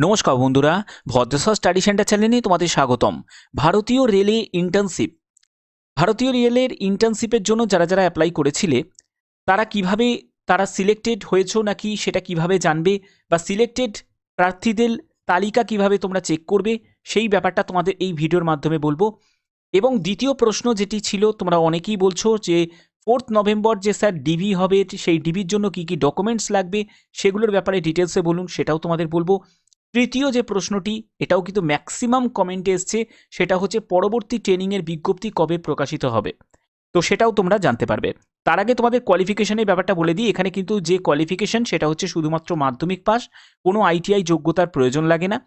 নমস্কার বন্ধুরা, Bhadreswar study centre চ্যানেলে তোমাদের স্বাগতম। ভারতীয় রেলে ইন্টার্নশিপ, ভারতীয় রেলের ইন্টার্নশিপের জন্য যারা যারা অ্যাপ্লাই করেছিলে তারা কিভাবে তারা সিলেক্টেড হয়েছো নাকি সেটা কিভাবে জানবে, বা সিলেক্টেড প্রার্থীদের তালিকা কিভাবে তোমরা চেক করবে, সেই ব্যাপারটা তোমাদের এই ভিডিওর মাধ্যমে বলবো। এবং দ্বিতীয় প্রশ্ন যেটি ছিল, তোমরা অনেকেই বলছো যে 4 নভেম্বর যে স্যার ডিভি হবে, সেই ডিভির জন্য কি কি ডকুমেন্টস লাগবে সেগুলোর ব্যাপারে ডিটেলসে বলুন, সেটাও তোমাদের বলবো। তৃতীয় যে প্রশ্নটি, এটাও কিন্তু ম্যাক্সিমাম কমেন্টে এসছে, সেটা হচ্ছে পরবর্তী ট্রেনিংয়ের বিজ্ঞপ্তি কবে প্রকাশিত হবে, তো সেটাও তোমরা জানতে পারবে। তার আগে তোমাদের কোয়ালিফিকেশনের ব্যাপারটা বলে দিই। এখানে কিন্তু যে কোয়ালিফিকেশন সেটা হচ্ছে শুধুমাত্র মাধ্যমিক পাস, কোনো আইটিআই যোগ্যতার প্রয়োজন লাগে না।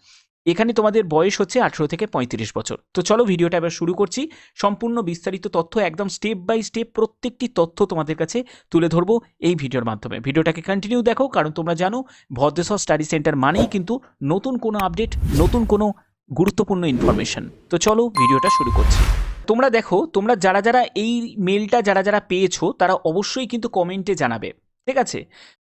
এখানে তোমাদের বয়স হচ্ছে 18 থেকে 35 বছর। তো চলো ভিডিওটা এবার শুরু করছি। সম্পূর্ণ বিস্তারিত তথ্য, একদম স্টেপ বাই স্টেপ প্রত্যেকটি তথ্য তোমাদের কাছে তুলে ধরবো এই ভিডিওর মাধ্যমে। ভিডিওটাকে কন্টিনিউ দেখো, কারণ তোমরা জানো ভদ্রেশ্বর স্টাডি সেন্টার মানেই কিন্তু নতুন কোনো আপডেট, নতুন কোনো গুরুত্বপূর্ণ ইনফরমেশন। তো চলো ভিডিওটা শুরু করছি। তোমরা দেখো, তোমরা যারা যারা এই মেলটা যারা যারা পেয়েছো তারা অবশ্যই কিন্তু কমেন্টে জানাবে, ঠিক আছে?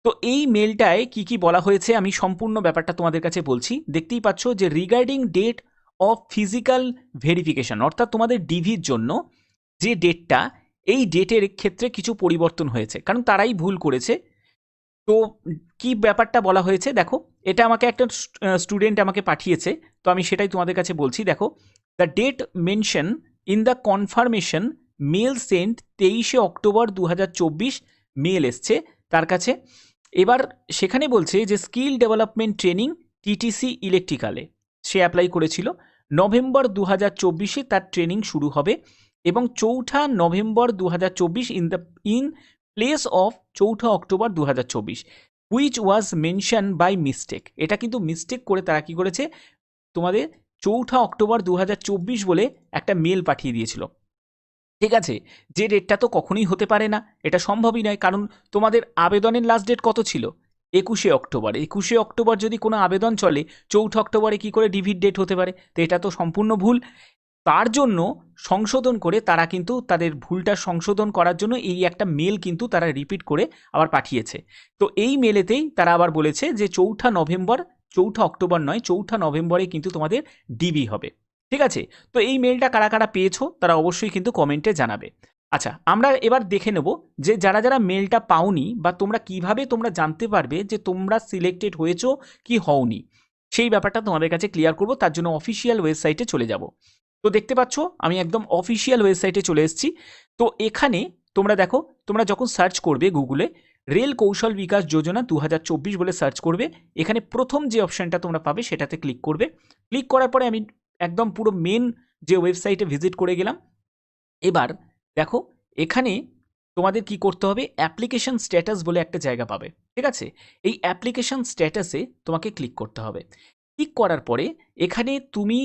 তো এই মেলটায় কি কি বলা হয়েছে আমি সম্পূর্ণ ব্যাপারটা তোমাদের কাছে বলছি। দেখতেই পাচ্ছ যে regarding date of physical verification, অর্থাৎ তোমাদের ডিভির জন্য যে ডেটটা, এই ডেটের ক্ষেত্রে কিছু পরিবর্তন হয়েছে, কারণ তারাই ভুল করেছে। তো কি ব্যাপারটা বলা হয়েছে দেখো, এটা আমাকে একটা স্টুডেন্ট আমাকে পাঠিয়েছে, তো আমি সেটাই তোমাদের কাছে বলছি। দেখো, the date mention in the confirmation mail sent 23 October 2024 mail এসছে তার কাছে। এবার সেখানে বলছে যে স্কিল ডেভেলপমেন্ট ট্রেনিং টিটিসি ইলেকট্রিক্যালে সে অ্যাপ্লাই করেছিল, নভেম্বর 2024 তার ট্রেনিং শুরু হবে, এবং 4 November 2024 in place of 4 October 2024 which was mention by mistake. এটা কিন্তু মিস্টেক করে তারা কি করেছে, তোমাদের 4 অক্টোবর 2024 বলে একটা মেল পাঠিয়ে দিয়েছিল, ঠিক আছে? যে ডেটটা তো কখনোই হতে পারে না, এটা সম্ভবই নয়, কারণ তোমাদের আবেদনের লাস্ট ডেট কত ছিল? 21 অক্টোবর। 21 অক্টোবর যদি কোনো আবেদন চলে, 4 অক্টোবরে কি করে ডিভির ডেট হতে পারে? তো এটা তো সম্পূর্ণ ভুল। তার জন্য সংশোধন করে তারা কিন্তু তাদের ভুলটা সংশোধন করার জন্য এই একটা মেল কিন্তু তারা রিপিট করে আবার পাঠিয়েছে। তো এই মেলেতেই তারা আবার বলেছে যে 4 নভেম্বর, 4 অক্টোবর নয়, 4 নভেম্বরে কিন্তু তোমাদের ডিবি হবে, ঠিক আছে? তো এই মেলটা কারা কারা পেয়েছো তারা অবশ্যই কিন্তু কমেন্টে জানাবে। আচ্ছা, আমরা এবার দেখে নেব যে যারা যারা মেলটা পাওনি, বা তোমরা কিভাবে তোমরা জানতে পারবে যে তোমরা সিলেক্টেড হয়েছো কি হওনি, সেই ব্যাপারটা তোমাদের কাছে ক্লিয়ার করব। তার জন্য অফিসিয়াল ওয়েবসাইটে চলে যাব। তো দেখতে পাচ্ছ আমি একদম অফিসিয়াল ওয়েবসাইটে চলে এসেছি। তো এখানে তোমরা দেখো, তোমরা যখন সার্চ করবে গুগলে রেল কৌশল বিকাশ যোজনা 2024 বলে সার্চ করবে, এখানে প্রথম যে অপশানটা তোমরা পাবে সেটাতে ক্লিক করবে। ক্লিক করার পরে আমি একদম পুরো মেন যে ওয়েবসাইটে ভিজিট করে গেলাম। এবার দেখো, এখানে তোমাদের কি করতে হবে, অ্যাপ্লিকেশন স্ট্যাটাস বলে একটা জায়গা পাবে, ঠিক আছে? এই অ্যাপ্লিকেশন স্ট্যাটাসে তোমাকে ক্লিক করতে হবে। ক্লিক করার পরে এখানে তুমি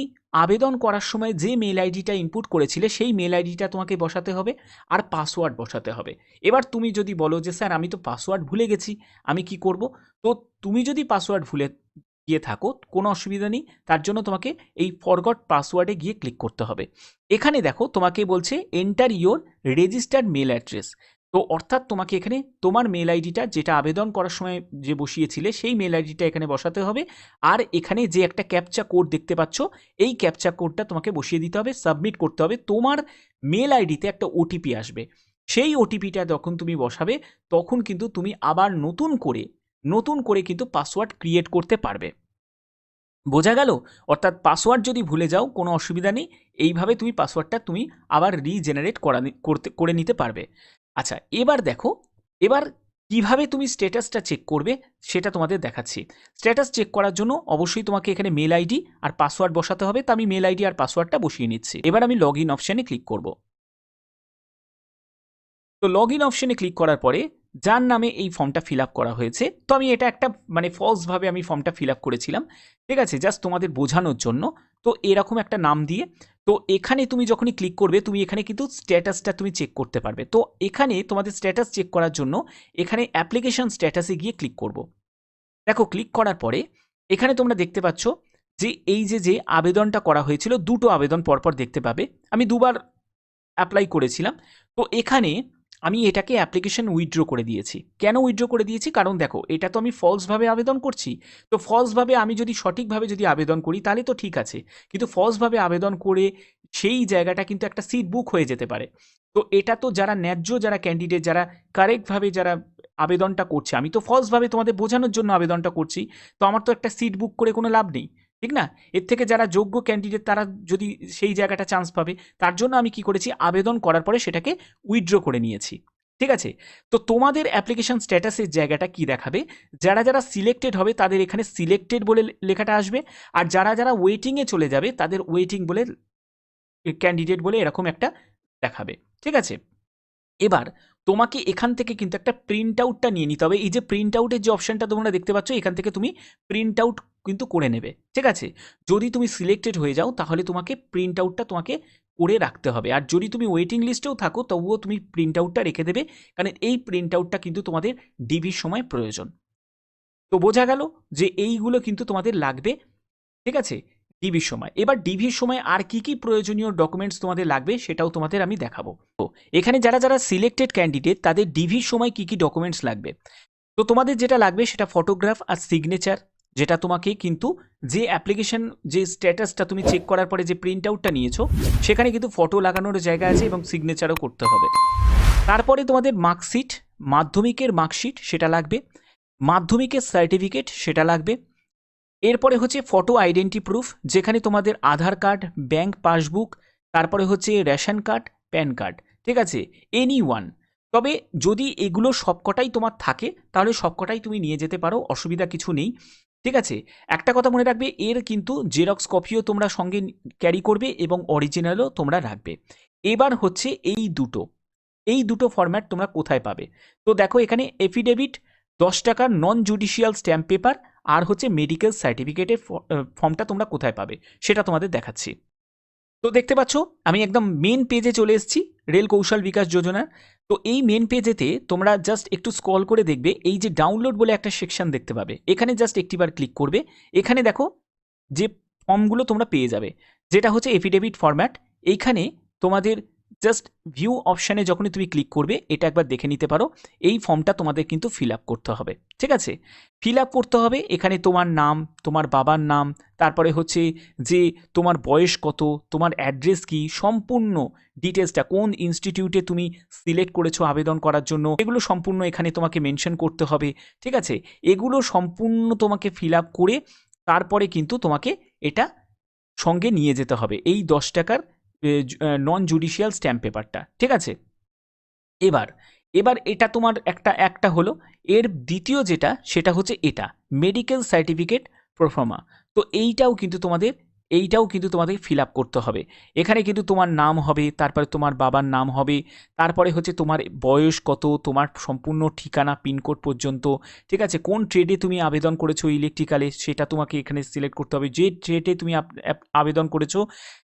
আবেদন করার সময় যে মেল আইডিটা ইনপুট করেছিলে সেই মেল আইডিটা তোমাকে বসাতে হবে, আর পাসওয়ার্ড বসাতে হবে। এবার তুমি যদি বলো যে স্যার আমি তো পাসওয়ার্ড ভুলে গেছি, আমি কি করব? তো তুমি যদি পাসওয়ার্ড ভুলে গিয়ে থাকো কোনো অসুবিধা নেই, তার জন্য তোমাকে এই ফরগট পাসওয়ার্ডে গিয়ে ক্লিক করতে হবে। এখানে দেখো তোমাকে বলছে enter your registered mail address. তো অর্থাৎ তোমাকে এখানে তোমার মেল আইডিটা যেটা আবেদন করার সময় যে বসিয়েছিলে সেই মেল আইডিটা এখানে বসাতে হবে, আর এখানে যে একটা ক্যাপচা কোড দেখতে পাচ্ছ এই ক্যাপচা কোডটা তোমাকে বসিয়ে দিতে হবে, সাবমিট করতে হবে। তোমার মেল আইডিতে একটা ওটিপি আসবে, সেই ওটিপিটা যখন তুমি বসাবে তখন কিন্তু তুমি আবার নতুন করে কিন্তু পাসওয়ার্ড ক্রিয়েট করতে পারবে। বোঝা গেল? অর্থাৎ পাসওয়ার্ড যদি ভুলে যাও কোনো অসুবিধা নেই, এইভাবে তুমি পাসওয়ার্ডটা তুমি আবার রিজেনারেট করে নিতে পারবে। আচ্ছা, এবার দেখো, এবার কিভাবে তুমি স্ট্যাটাসটা চেক করবে সেটা তোমাদের দেখাচ্ছি। স্ট্যাটাস চেক করার জন্য অবশ্যই তোমাকে এখানে মেল আইডি আর পাসওয়ার্ড বসাতে হবে। তো আমি মেল আইডি আর পাসওয়ার্ডটা বসিয়ে নিচ্ছি। এবার আমি লগ ইন অপশানে ক্লিক করব। তো লগ ইন অপশানে ক্লিক করার পরে যার নামে এই ফর্মটা ফিল আপ করা হয়েছে, তো আমি এটা একটা ফলসভাবে আমি ফর্মটা ফিল আপ করেছিলাম, ঠিক আছে, জাস্ট তোমাদের বোঝানোর জন্য। তো এরকম একটা নাম দিয়ে, তো এখানে তুমি যখনই ক্লিক করবে তুমি এখানে কিন্তু স্ট্যাটাসটা তুমি চেক করতে পারবে। তো এখানে তোমাদের স্ট্যাটাস চেক করার জন্য এখানে অ্যাপ্লিকেশন স্ট্যাটাসে গিয়ে ক্লিক করব। দেখো, ক্লিক করার পরে এখানে তোমরা দেখতে পাচ্ছ যে এই যে আবেদনটা করা হয়েছিল, দুটো আবেদন পরপর দেখতে পাবে। আমি দুবার অ্যাপ্লাই করেছিলাম। তো এখানে আমি এটাকে অ্যাপ্লিকেশন উইথড্র করে দিয়েছি। কেন উইথড্র করে দিয়েছি? কারণ দেখো এটা তো আমি ফলসভাবে আবেদন করছি, তো ফলসভাবে আমি যদি সঠিকভাবে যদি আবেদন করি তাহলে তো ঠিক আছে, কিন্তু ফলসভাবে আবেদন করে সেই জায়গাটা কিন্তু একটা সিট বুক হয়ে যেতে পারে। তো এটা তো যারা ন্যায্য, যারা ক্যান্ডিডেট, যারা কারেক্টভাবে যারা আবেদনটা করছে, আমি তো ফলসভাবে তোমাদের বোঝানোর জন্য আবেদনটা করছি, তো আমার তো একটা সিট বুক করে কোনো লাভ নেই, ঠিক না? এর থেকে যারা যোগ্য ক্যান্ডিডেট তারা যদি সেই জায়গাটা চান্স পাবে, তার জন্য আমি কি করেছি, আবেদন করার পরে সেটাকে উইথড্র করে নিয়েছি। ঠিক আছে? তো তোমাদের অ্যাপ্লিকেশন স্ট্যাটাসের জায়গাটা কি দেখাবে, যারা যারা সিলেক্টেড হবে তাদের এখানে সিলেক্টেড বলে লেখাটা আসবে, আর যারা যারা ওয়েটিংয়ে চলে যাবে তাদের ওয়েটিং বলে, ক্যান্ডিডেট বলে এরকম একটা দেখাবে। ঠিক আছে? এবার তোমাকে এখান থেকে কিন্তু একটা প্রিন্ট আউটটা নিয়ে নিতে হবে। এই যে প্রিন্ট আউটের যে অপশনটা তোমরা দেখতে পাচ্ছ, এখান থেকে তুমি প্রিন্ট আউট কিন্তু করে নেবে। ঠিক আছে? যদি তুমি সিলেক্টেড হয়ে যাও তাহলে তোমাকে প্রিন্ট আউটটা তোমাকে করে রাখতে হবে, আর যদি তুমি ওয়েটিং লিস্টেও থাকো তবুও তুমি প্রিন্ট আউটটা রেখে দেবে, কারণ এই প্রিন্ট আউটটা কিন্তু তোমাদের ডিভির সময় প্রয়োজন। তো বোঝা গেল যে এইগুলো কিন্তু তোমাদের লাগবে। ঠিক আছে? ডিভির সময়। এবার ডিভির সময় আর কি কি প্রয়োজনীয় ডকুমেন্টস তোমাদের লাগবে সেটাও তোমাদের আমি দেখাবো। তো এখানে যারা যারা সিলেক্টেড ক্যান্ডিডেট তাদের ডিভির সময় কি কি ডকুমেন্টস লাগবে, তো তোমাদের যেটা লাগবে সেটা ফটোগ্রাফ আর সিগনেচার, যেটা তোমাকে কিন্তু যে অ্যাপ্লিকেশন যে স্ট্যাটাসটা তুমি চেক করার পরে যে প্রিন্ট আউটটা নিয়েছো সেখানে কিন্তু ফটো লাগানোর জায়গা আছে এবং সিগনেচারও করতে হবে। তারপরে তোমাদের মার্কশিট, মাধ্যমিকের মার্কশিট সেটা লাগবে, মাধ্যমিকের সার্টিফিকেট সেটা লাগবে। এরপরে হচ্ছে ফটো আইডেন্টি প্রুফ, যেখানে তোমাদের আধার কার্ড, ব্যাংক পাসবুক, তারপরে হচ্ছে রেশন কার্ড, প্যান কার্ড। ঠিক আছে? Any one. তবে যদি এগুলো সবকটাই তোমার থাকে তাহলে সবকটাই তুমি নিয়ে যেতে পারো, অসুবিধা কিছু নেই। ঠিক আছে? একটা কথা মনে রাখবে, এর কিন্তু জেরক্স কপিও তোমরা সঙ্গে ক্যারি করবে এবং অরিজিনালও তোমরা রাখবে। এবার হচ্ছে এই দুটো ফরম্যাট তোমরা কোথায় পাবে? তো দেখো এখানে এফিডেভিট 10 টাকার নন জুডিশিয়াল স্ট্যাম্প পেপার আর হচ্ছে মেডিকেল সার্টিফিকেটের ফর্মটা তোমরা কোথায় পাবে সেটা তোমাদের দেখাচ্ছি। তো দেখতে পাচ্ছ আমি একদম মেন পেজে চলে এসেছি রেল কৌশল বিকাশ যোজনার। তো এই মেন পেজেতে তোমরা জাস্ট একটু স্ক্রল করে দেখবে, এই যে ডাউনলোড বলে একটা সেকশন দেখতে পাবে, এখানে জাস্ট একটিবার ক্লিক করবে। এখানে দেখো যে ফর্মগুলো তোমরা পেয়ে যাবে, যেটা হচ্ছে এফিডেভিট ফরম্যাট। এইখানে তোমাদের জাস্ট ভিউ অপশানে যখনই তুমি ক্লিক করবে এটা একবার দেখে নিতে পারো, এই ফর্মটা তোমাদের কিন্তু ফিল আপ করতে হবে। ঠিক আছে? ফিল আপ করতে হবে, এখানে তোমার নাম, তোমার বাবার নাম, তারপরে হচ্ছে যে তোমার বয়স কত, তোমার অ্যাড্রেস কি, সম্পূর্ণ ডিটেলসটা, কোন ইনস্টিটিউটে তুমি সিলেক্ট করেছো আবেদন করার জন্য, এগুলো সম্পূর্ণ এখানে তোমাকে মেনশন করতে হবে। ঠিক আছে? এগুলো সম্পূর্ণ তোমাকে ফিল আপ করে তারপরে কিন্তু তোমাকে এটা সঙ্গে নিয়ে যেতে হবে, এই 10 টাকার নন জুডিশিয়াল স্ট্যাম্প পেপারটা। ঠিক আছে? এবার এবার এটা তোমার একটা হলো। এর দ্বিতীয় যেটা সেটা হচ্ছে এটা মেডিকেল সার্টিফিকেট প্রোফর্মা। তো এইটাও কিন্তু তোমাদের ফিল আপ করতে হবে। এখানে কিন্তু তোমার নাম হবে, তারপরে তোমার বাবার নাম হবে, তারপরে হচ্ছে তোমার বয়স কত, তোমার সম্পূর্ণ ঠিকানা পিনকোড পর্যন্ত। ঠিক আছে? কোন ট্রেডে তুমি আবেদন করেছো ইলেকট্রিক্যালে সেটা তোমাকে এখানে সিলেক্ট করতে হবে, যে ট্রেডে তুমি আবেদন করেছো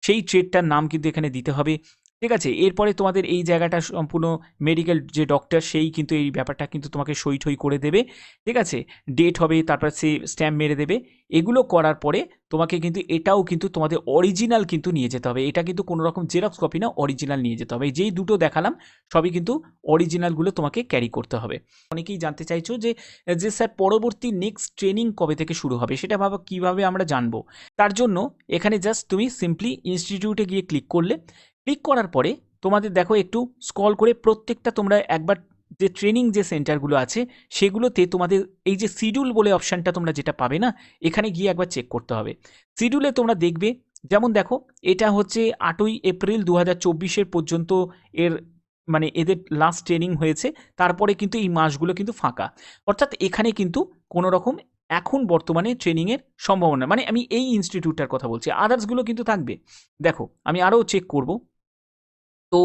সেই ট্রেডটার নাম কিন্তু এখানে দিতে হবে। ঠিক আছে? এরপরে তোমাদের এই জায়গাটা সম্পূর্ণ মেডিকেল যে ডক্টর সেই কিন্তু এই ব্যাপারটা কিন্তু তোমাকে সই ঠই করে দেবে। ঠিক আছে? ডেট হবে, তারপর সে স্ট্যাম্প মেরে দেবে। এগুলো করার পরে তোমাকে কিন্তু এটাও কিন্তু তোমাদের অরিজিনাল কিন্তু নিয়ে যেতে হবে। এটা কিন্তু কোনো রকম জেরক্স কপি না, অরিজিনাল নিয়ে যেতে হবে। যেই দুটো দেখালাম সবই কিন্তু অরিজিনালগুলো তোমাকে ক্যারি করতে হবে। অনেকেই জানতে চাইছো যে যে স্যার পরবর্তী নেক্সট ট্রেনিং কবে থেকে শুরু হবে সেটা কীভাবে আমরা জানবো? তার জন্য এখানে জাস্ট তুমি সিম্পলি ইনস্টিটিউটে গিয়ে ক্লিক করলে, ক্লিক করার পরে তোমাদের দেখো একটু স্ক্রল করে প্রত্যেকটা তোমরা একবার যে ট্রেনিং যে সেন্টারগুলো আছে সেগুলোতে তোমাদের এই যে শিডিউল বলে অপশানটা তোমরা যেটা পাবে না, এখানে গিয়ে একবার চেক করতে হবে। শিডিউলে তোমরা দেখবে, যেমন দেখো এটা হচ্ছে 8ই এপ্রিল 2024 পর্যন্ত এর মানে এদের লাস্ট ট্রেনিং হয়েছে, তারপরে কিন্তু এই মাসগুলো কিন্তু ফাঁকা। অর্থাৎ এখানে কিন্তু কোনো রকম এখন বর্তমানে ট্রেনিংয়ের সম্ভাবনা, মানে আমি এই ইনস্টিটিউটটার কথা বলছি, আদার্সগুলো কিন্তু থাকবে। দেখো আমি আরও চেক করব। তো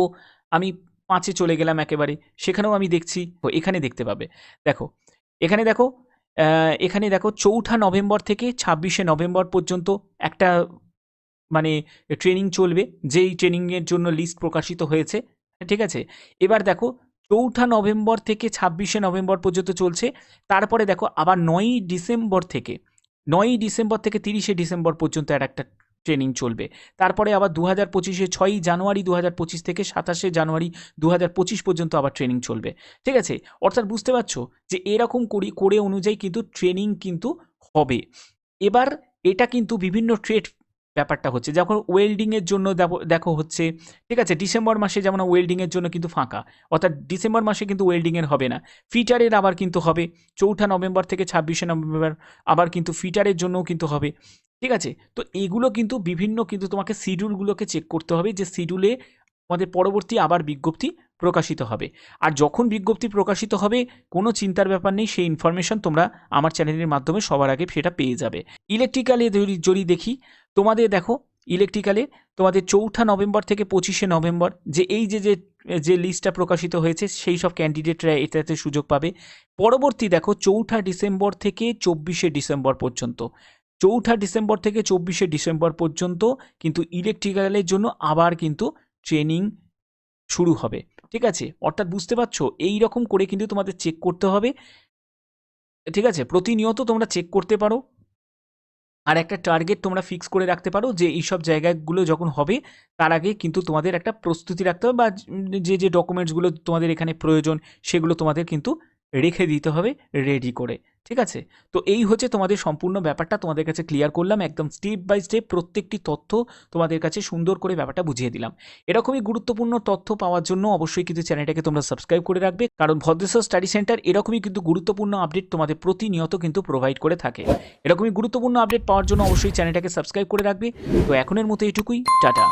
আমি 5-এ চলে গেলাম একেবারে, সেখানেও আমি দেখছি, তো এখানে দেখতে পাবে। দেখো এখানে দেখো এখানে দেখো 4 নভেম্বর থেকে 26 নভেম্বর পর্যন্ত একটা মানে ট্রেনিং চলবে, যেই ট্রেনিংয়ের জন্য লিস্ট প্রকাশিত হয়েছে। ঠিক আছে? এবার দেখো 4 নভেম্বর থেকে 26 নভেম্বর পর্যন্ত চলছে। তারপরে দেখো আবার 9ই ডিসেম্বর থেকে 30 ডিসেম্বর পর্যন্ত আর একটা ট্রেনিং চলবে। তারপরে আবার 2025 6ই জানুয়ারি 2025 থেকে 27শে জানুয়ারি 2025 পর্যন্ত আবার ট্রেনিং চলবে। ঠিক আছে, অর্থাৎ বুঝতে পারছো যে এরকম করে অনুযায়ী কিন্তু ট্রেনিং কিন্তু হবে। এবার এটা কিন্তু বিভিন্ন ট্রেড ব্যাপারটা হচ্ছে, যখন ওয়েল্ডিংয়ের জন্য দেখো হচ্ছে, ঠিক আছে, ডিসেম্বর মাসে যেমন ওয়েল্ডিংয়ের জন্য কিন্তু ফাঁকা, অর্থাৎ ডিসেম্বর মাসে কিন্তু ওয়েল্ডিংয়ের হবে না। ফিটারের আবার কিন্তু হবে 4 নভেম্বর থেকে 26শে নভেম্বর, আবার কিন্তু ফিটারের জন্যও কিন্তু হবে। ঠিক আছে, তো এগুলো কিন্তু বিভিন্ন কিন্তু তোমাকে শিডিউলগুলোকে চেক করতে হবে, যে শিডিউলে আমাদের পরবর্তী আবার বিজ্ঞপ্তি প্রকাশিত হবে। আর যখন বিজ্ঞপ্তি প্রকাশিত হবে কোনো চিন্তার ব্যাপার নেই, সেই ইনফরমেশন তোমরা আমার চ্যানেলের মাধ্যমে সবার আগে সেটা পেয়ে যাবে। ইলেকট্রিক্যালে যদি দেখি, তোমাদের দেখো ইলেকট্রিক্যালে তোমাদের 4 নভেম্বর থেকে 25শে নভেম্বর যে এই যে লিস্টটা প্রকাশিত হয়েছে, সেই সব ক্যান্ডিডেটরা এটাতে সুযোগ পাবে। পরবর্তী দেখো 4 ডিসেম্বর থেকে 24শে ডিসেম্বর পর্যন্ত, 4 ডিসেম্বর থেকে 24শে ডিসেম্বর পর্যন্ত কিন্তু ইলেকট্রিক্যালের জন্য আবার কিন্তু ট্রেনিং শুরু হবে। ঠিক আছে, অর্থাৎ বুঝতে পারছো এই রকম করে কিন্তু তোমাদের চেক করতে হবে। ঠিক আছে, প্রতিনিয়ত তোমরা চেক করতে পারো, আর একটা টার্গেট তোমরা ফিক্স করে রাখতে পারো যে এইসব জায়গাগুলো যখন হবে তার আগে কিন্তু তোমাদের একটা প্রস্তুতি রাখতে হবে, বা যে ডকুমেন্টসগুলো তোমাদের এখানে প্রয়োজন সেগুলো তোমাদের কিন্তু রেখে দিতে হবে রেডি করে। ঠিক আছে, তো এই হচ্ছে তোমাদের সম্পূর্ণ ব্যাপারটা তোমাদের কাছে ক্লিয়ার করলাম, একদম স্টেপ বাই স্টেপ প্রত্যেকটি তথ্য তোমাদের কাছে সুন্দর করে ব্যাপারটা বুঝিয়ে দিলাম। এরকমই গুরুত্বপূর্ণ তথ্য পাওয়ার জন্য অবশ্যই কিন্তু চ্যানেলটাকে তোমরা সাবস্ক্রাইব করে রাখবে, কারণ ভদ্রেশ্বর স্টাডি সেন্টার এরকমই কিন্তু গুরুত্বপূর্ণ আপডেট তোমাদের প্রতিনিয়ত কিন্তু প্রোভাইড করে থাকে। এরকমই গুরুত্বপূর্ণ আপডেট পাওয়ার জন্য অবশ্যই চ্যানেলটাকে সাবস্ক্রাইব করে রাখবে। তো এখনের মতো এইটুকুই, টাটা।